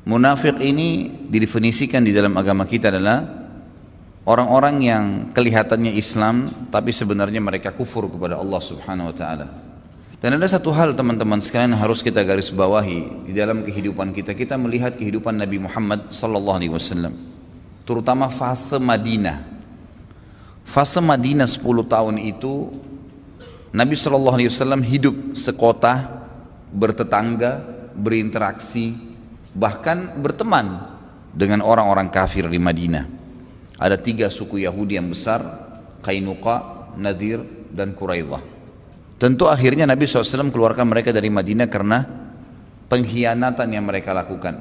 Munafik ini didefinisikan di dalam agama kita adalah orang-orang yang kelihatannya Islam tapi sebenarnya mereka kufur kepada Allah Subhanahu wa taala. Dan ada satu hal teman-teman sekalian yang harus kita garis bawahi di dalam kehidupan kita. Kita melihat kehidupan Nabi Muhammad sallallahu alaihi wasallam, terutama fase Madinah. Fase Madinah 10 tahun itu Nabi sallallahu alaihi wasallam hidup sekota, bertetangga, berinteraksi, bahkan berteman dengan orang-orang kafir di Madinah. Ada 3 suku Yahudi yang besar, Qainuqa, Nadir, dan Quraidah. Tentu akhirnya Nabi SAW keluarkan mereka dari Madinah karena pengkhianatan yang mereka lakukan.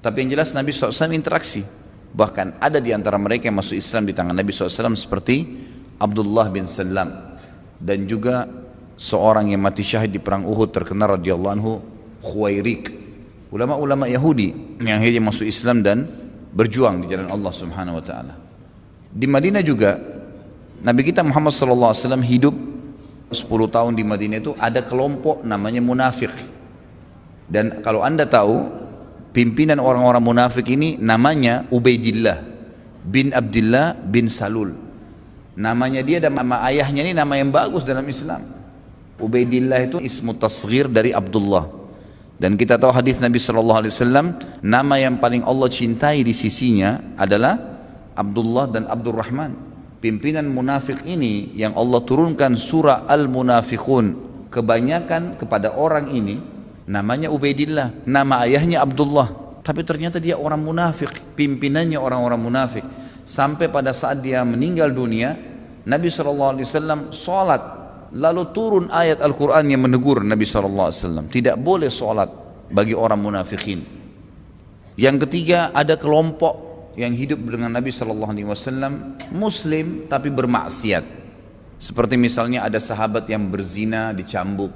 Tapi yang jelas Nabi SAW interaksi. Bahkan ada di antara mereka yang masuk Islam di tangan Nabi SAW seperti Abdullah bin Salam, dan juga seorang yang mati syahid di perang Uhud terkenal radhiyallahu anhu, Khuwairik. Ulama-ulama Yahudi yang akhirnya masuk Islam dan berjuang di jalan Allah Subhanahu wa taala. Di Madinah juga Nabi kita Muhammad sallallahu alaihi wasallam hidup 10 tahun di Madinah. Itu ada kelompok namanya munafik. Dan kalau Anda tahu, pimpinan orang-orang munafik ini namanya Ubaidillah bin Abdullah bin Salul. Namanya dia dan nama ayahnya ini nama yang bagus dalam Islam. Ubaidillah itu ismu tasghir dari Abdullah. Dan kita tahu hadis Nabi sallallahu alaihi wasallam, nama yang paling Allah cintai di sisinya adalah Abdullah dan Abdurrahman. Pimpinan munafik ini yang Allah turunkan surah Al-Munafiqun kebanyakan kepada orang ini namanya Ubaidillah, nama ayahnya Abdullah, tapi ternyata dia orang munafik, pimpinannya orang-orang munafik. Sampai pada saat dia meninggal dunia, Nabi sallallahu alaihi wasallam salat, lalu turun ayat Al-Quran yang menegur Nabi SAW, tidak boleh sholat bagi orang munafikin. Yang ketiga, ada kelompok yang hidup dengan Nabi SAW, Muslim tapi bermaksiat. Seperti misalnya ada sahabat yang berzina dicambuk,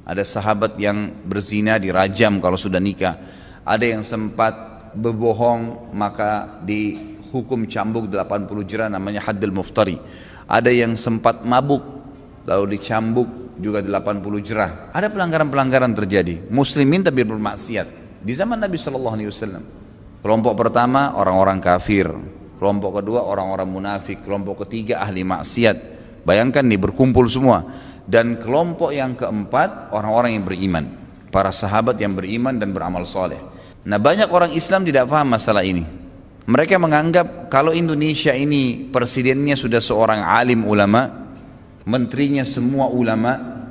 ada sahabat yang berzina dirajam kalau sudah nikah, ada yang sempat berbohong maka dihukum cambuk 80 jerah namanya haddul muftari, ada yang sempat mabuk lalu dicambuk juga 80 jerah. Ada pelanggaran-pelanggaran terjadi. Muslimin tapi bermaksiat di zaman Nabi SAW. Kelompok pertama orang-orang kafir, kelompok kedua orang-orang munafik, kelompok ketiga ahli maksiat. Bayangkan nih berkumpul semua. Dan kelompok yang keempat orang-orang yang beriman, para sahabat yang beriman dan beramal soleh. Nah, banyak orang Islam tidak paham masalah ini. Mereka menganggap kalau Indonesia ini presidennya sudah seorang alim ulama, menterinya semua ulama,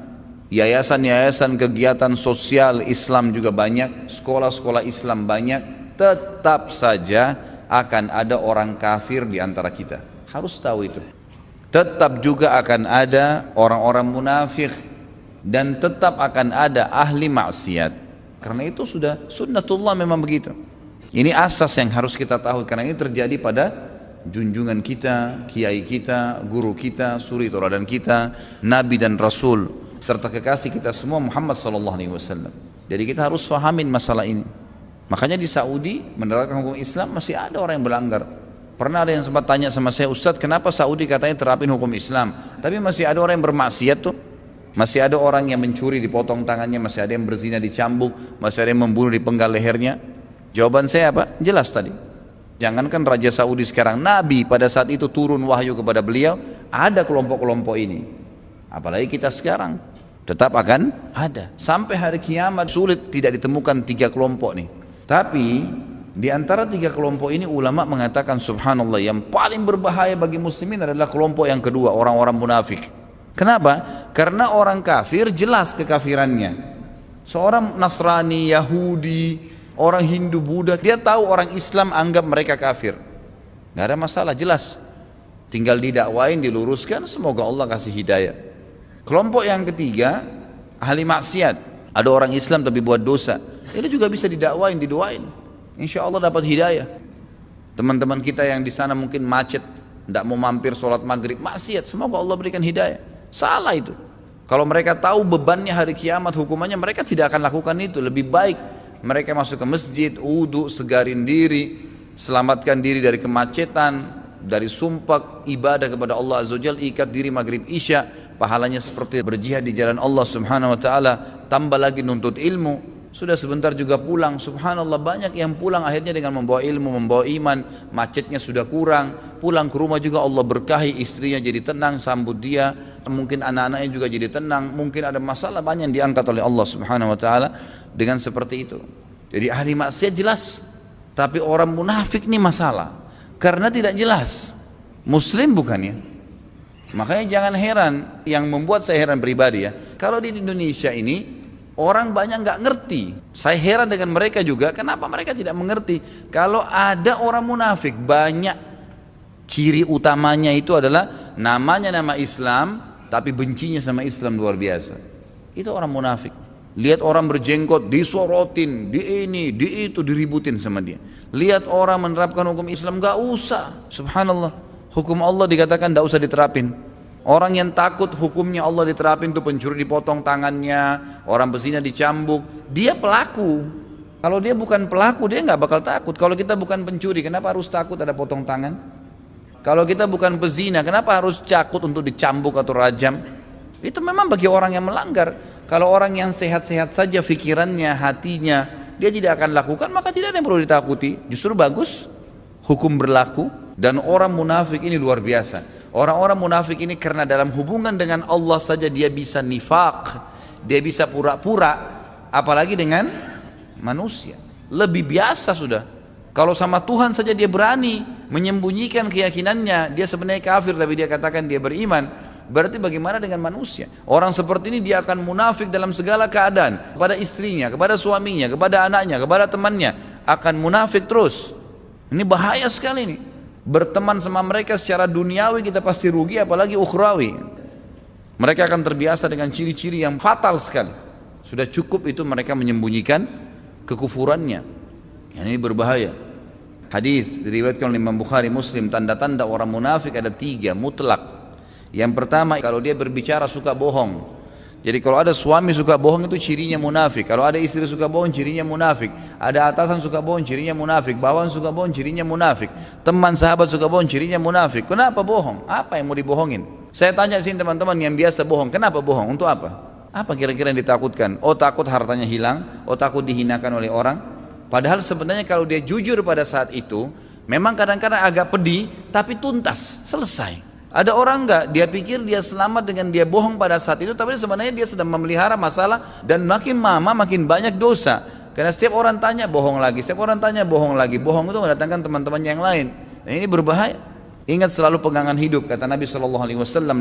yayasan-yayasan kegiatan sosial Islam juga banyak, sekolah-sekolah Islam banyak, tetap saja akan ada orang kafir di antara kita. Harus tahu itu. Tetap juga akan ada orang-orang munafik dan tetap akan ada ahli maksiat. Karena itu sudah sunnatullah, memang begitu. Ini asas yang harus kita tahu, karena ini terjadi pada junjungan kita, kiai kita, guru kita, suri tauladan kita, nabi dan rasul, serta kekasih kita semua Muhammad sallallahu alaihi wasallam. Jadi kita harus fahamin masalah ini. Makanya di Saudi menerapkan hukum Islam masih ada orang yang berlanggar. Pernah ada yang sempat tanya sama saya, Ustadz, kenapa Saudi katanya terapin hukum Islam tapi masih ada orang yang bermaksiat tuh? Masih ada orang yang mencuri dipotong tangannya, masih ada yang berzina dicambuk, masih ada yang membunuh dipenggal lehernya. Jawaban saya apa? Jelas tadi. Jangankan Raja Saudi sekarang, Nabi pada saat itu turun wahyu kepada beliau, ada kelompok-kelompok ini. Apalagi kita sekarang, tetap akan ada. Sampai hari kiamat sulit tidak ditemukan 3 kelompok nih. Tapi di antara 3 kelompok ini ulama mengatakan subhanallah, yang paling berbahaya bagi muslimin adalah kelompok yang kedua, orang-orang munafik. Kenapa? Karena orang kafir jelas kekafirannya. Seorang Nasrani, Yahudi, orang Hindu, Buddha, dia tahu orang Islam anggap mereka kafir, nggak ada masalah, jelas, tinggal didakwain, diluruskan, semoga Allah kasih hidayah. Kelompok yang ketiga ahli maksiat, ada orang Islam tapi buat dosa, ini juga bisa didakwain, didoain, insya Allah dapat hidayah. Teman-teman kita yang di sana mungkin macet, tidak mau mampir sholat maghrib, maksiat, semoga Allah berikan hidayah. Salah itu. Kalau mereka tahu bebannya hari kiamat, hukumannya, mereka tidak akan lakukan itu. Lebih baik mereka masuk ke masjid, wudu, segarin diri, selamatkan diri dari kemacetan, dari sumpah ibadah kepada Allah Azza wa Jalla, ikat diri maghrib isya, pahalanya seperti berjihad di jalan Allah Subhanahu wa taala, tambah lagi nuntut ilmu. Sudah sebentar juga pulang. Subhanallah, banyak yang pulang akhirnya dengan membawa ilmu, membawa iman. Macetnya sudah kurang. Pulang ke rumah juga Allah berkahi, istrinya jadi tenang, sambut dia. Mungkin anak-anaknya juga jadi tenang. Mungkin ada masalah banyak yang diangkat oleh Allah Subhanahu wa taala dengan seperti itu. Jadi ahli maksiat jelas, tapi orang munafik ini masalah karena tidak jelas. Muslim bukannya. Makanya jangan heran, yang membuat saya heran pribadi ya, kalau di Indonesia ini orang banyak nggak ngerti. Saya heran dengan mereka juga, kenapa mereka tidak mengerti kalau ada orang munafik banyak. Ciri utamanya itu adalah namanya nama Islam tapi bencinya sama Islam luar biasa. Itu orang munafik. Lihat orang berjenggot disorotin, di ini, di itu, diributin sama dia. Lihat orang menerapkan hukum Islam, nggak usah. Subhanallah, hukum Allah dikatakan nggak usah diterapin. Orang yang takut hukumnya Allah diterapin, itu pencuri dipotong tangannya, orang berzina dicambuk, dia pelaku. Kalau dia bukan pelaku, dia nggak bakal takut. Kalau kita bukan pencuri, kenapa harus takut ada potong tangan? Kalau kita bukan pezina, kenapa harus takut untuk dicambuk atau rajam? Itu memang bagi orang yang melanggar. Kalau orang yang sehat-sehat saja pikirannya, hatinya, dia tidak akan lakukan, maka tidak ada yang perlu ditakuti. Justru bagus hukum berlaku. Dan orang munafik ini luar biasa. Orang-orang munafik ini karena dalam hubungan dengan Allah saja dia bisa nifaq, dia bisa pura-pura, apalagi dengan manusia. Lebih biasa sudah. Kalau sama Tuhan saja dia berani menyembunyikan keyakinannya, dia sebenarnya kafir tapi dia katakan dia beriman. Berarti bagaimana dengan manusia? Orang seperti ini dia akan munafik dalam segala keadaan. Kepada istrinya, kepada suaminya, kepada anaknya, kepada temannya. Akan munafik terus. Ini bahaya sekali ini. Berteman sama mereka secara duniawi kita pasti rugi, apalagi ukhrawi. Mereka akan terbiasa dengan ciri-ciri yang fatal sekali. Sudah cukup itu mereka menyembunyikan kekufurannya. Ini berbahaya. Hadis diriwayatkan oleh Imam Bukhari, Muslim, tanda-tanda orang munafik ada 3 mutlak. Yang pertama, kalau dia berbicara suka bohong. Jadi kalau ada suami suka bohong itu cirinya munafik. Kalau ada istri suka bohong cirinya munafik. Ada atasan suka bohong cirinya munafik. Bawahan suka bohong cirinya munafik. Teman sahabat suka bohong cirinya munafik. Kenapa bohong? Apa yang mau dibohongin? Saya tanya sini teman-teman yang biasa bohong, kenapa bohong? Untuk apa? Apa kira-kira yang ditakutkan? Oh takut hartanya hilang, oh takut dihinakan oleh orang. Padahal sebenarnya kalau dia jujur pada saat itu, memang kadang-kadang agak pedih, tapi tuntas, selesai. Ada orang enggak, dia pikir dia selamat dengan dia bohong pada saat itu, tapi sebenarnya dia sedang memelihara masalah dan makin lama makin banyak dosa. Karena setiap orang tanya bohong lagi, setiap orang tanya bohong lagi. Bohong itu mendatangkan teman-teman yang lain. Nah ini berbahaya. Ingat selalu pegangan hidup, kata Nabi SAW,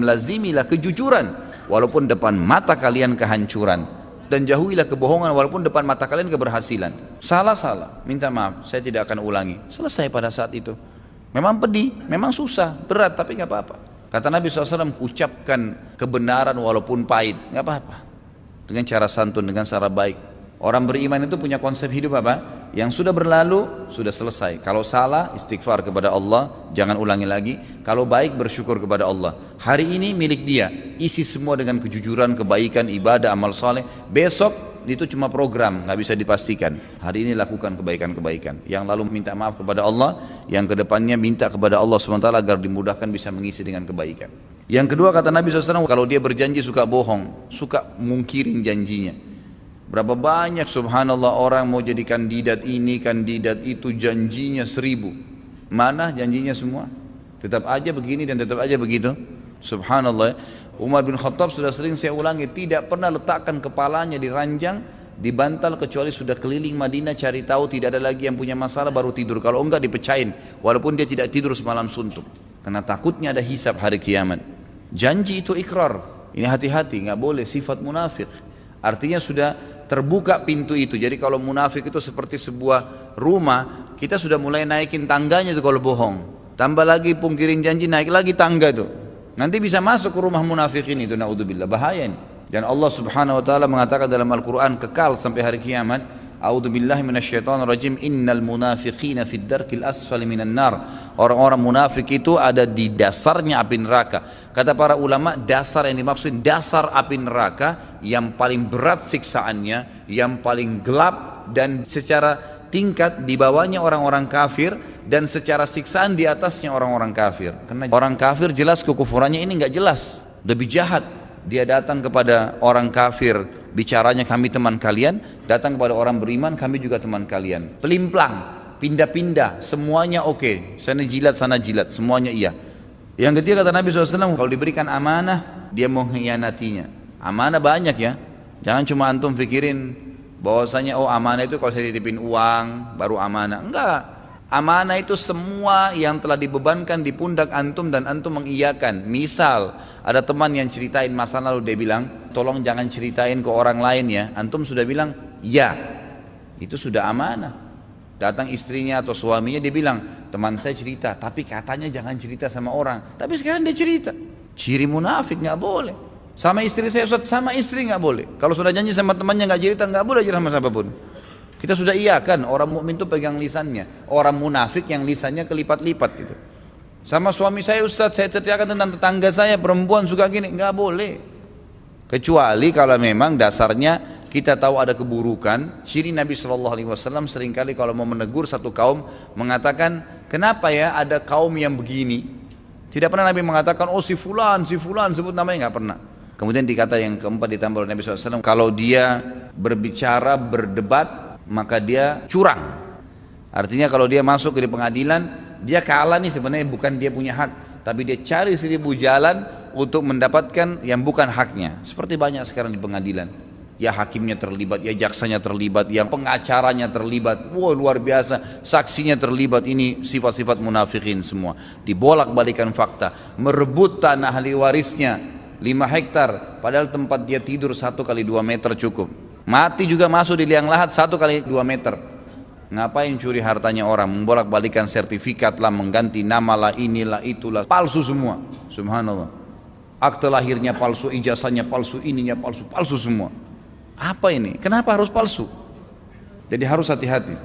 lazimilah kejujuran walaupun depan mata kalian kehancuran, dan jauhilah kebohongan walaupun depan mata kalian keberhasilan. Salah, minta maaf, saya tidak akan ulangi. Selesai pada saat itu. Memang pedih, memang susah, berat, tapi nggak apa-apa. Kata Nabi SAW, ucapkan kebenaran walaupun pahit, nggak apa-apa. Dengan cara santun, dengan cara baik. Orang beriman itu punya konsep hidup apa? Yang sudah berlalu, sudah selesai. Kalau salah, istighfar kepada Allah, jangan ulangi lagi. Kalau baik, bersyukur kepada Allah. Hari ini milik dia, isi semua dengan kejujuran, kebaikan, ibadah, amal saleh. Besok, itu cuma program, nggak bisa dipastikan. Hari ini lakukan kebaikan-kebaikan. Yang lalu minta maaf kepada Allah, yang kedepannya minta kepada Allah SWT agar dimudahkan bisa mengisi dengan kebaikan. Yang kedua kata Nabi SAW, kalau dia berjanji suka bohong, suka mungkirin janjinya. Berapa banyak subhanallah orang mau jadi kandidat ini, kandidat itu, janjinya 1000. Mana janjinya semua? Tetap aja begini dan tetap aja begitu. Subhanallah. Umar bin Khattab sudah sering saya ulangi, tidak pernah letakkan kepalanya di ranjang, di bantal, kecuali sudah keliling Madinah cari tahu tidak ada lagi yang punya masalah baru tidur. Kalau enggak dipecahin, walaupun dia tidak tidur semalam suntuk, karena takutnya ada hisab hari kiamat. Janji itu ikrar, ini hati-hati, nggak boleh sifat munafik. Artinya sudah terbuka pintu itu. Jadi kalau munafik itu seperti sebuah rumah, kita sudah mulai naikin tangganya itu kalau bohong. Tambah lagi pungkirin janji, naik lagi tangga itu. Nanti bisa masuk ke rumah munafikin itu, naudzubillah, bahaya ini. Dan Allah Subhanahu wa taala mengatakan dalam Al-Qur'an kekal sampai hari kiamat, a'udzubillahi minasyaitonirrajim, innal munafiqina fid darkil asfali minan nar. Orang-orang munafik itu ada di dasarnya api neraka. Kata para ulama, dasar yang dimaksud dasar api neraka yang paling berat siksaannya, yang paling gelap, dan secara tingkat di bawahnya orang-orang kafir, dan secara siksaan di atasnya orang-orang kafir. Karena orang kafir jelas kekufurannya ini enggak jelas, lebih jahat. Dia datang kepada orang kafir bicaranya kami teman kalian, datang kepada orang beriman kami juga teman kalian. Pelimplang, pindah-pindah, semuanya oke. Sana jilat, semuanya iya. Yang ketiga kata Nabi SAW, kalau diberikan amanah, dia mengkhianatinya. Amanah banyak ya, jangan cuma antum pikirin bahwasanya oh amanah itu kalau saya titipin uang baru amanah. Enggak, amanah itu semua yang telah dibebankan di pundak antum dan antum mengiyakan. Misal ada teman yang ceritain masa lalu, dia bilang tolong jangan ceritain ke orang lain ya, antum sudah bilang ya, itu sudah amanah. Datang istrinya atau suaminya, dia bilang teman saya cerita tapi katanya jangan cerita sama orang, tapi sekarang dia cerita. Ciri munafik, nggak boleh. Sama istri saya Ustaz, sama istri nggak boleh. Kalau sudah janji sama temannya nggak cerita, nggak boleh cerita sama siapapun. Kita sudah iya kan, orang mukmin itu pegang lisannya. Orang munafik yang lisannya kelipat-lipat gitu. Sama suami saya Ustaz, saya ceritakan tentang tetangga saya perempuan suka gini, nggak boleh. Kecuali kalau memang dasarnya kita tahu ada keburukan. Ciri Nabi SAW seringkali kalau mau menegur satu kaum mengatakan, kenapa ya ada kaum yang begini? Tidak pernah Nabi mengatakan, oh si fulan sebut namanya, nggak pernah. Kemudian dikata yang keempat ditambah oleh Nabi SAW, kalau dia berbicara, berdebat, maka dia curang. Artinya kalau dia masuk ke pengadilan, dia kalah nih, sebenarnya bukan dia punya hak, tapi dia cari 1000 jalan untuk mendapatkan yang bukan haknya. Seperti banyak sekarang di pengadilan, ya hakimnya terlibat, ya jaksanya terlibat, yang pengacaranya terlibat, wah luar biasa, saksinya terlibat. Ini sifat-sifat munafikin semua. Dibolak-balikan fakta, merebut tanah ahli warisnya 5 hektar, padahal tempat dia tidur 1 kali 2 meter cukup. Mati juga masuk di liang lahat 1 kali 2 meter. Ngapain curi hartanya orang, membolak-balikan sertifikat lah, mengganti nama lah, inilah itulah, palsu semua. Subhanallah. Akte lahirnya palsu, ijazahnya palsu, ininya palsu, palsu semua. Apa ini? Kenapa harus palsu? Jadi harus hati-hati.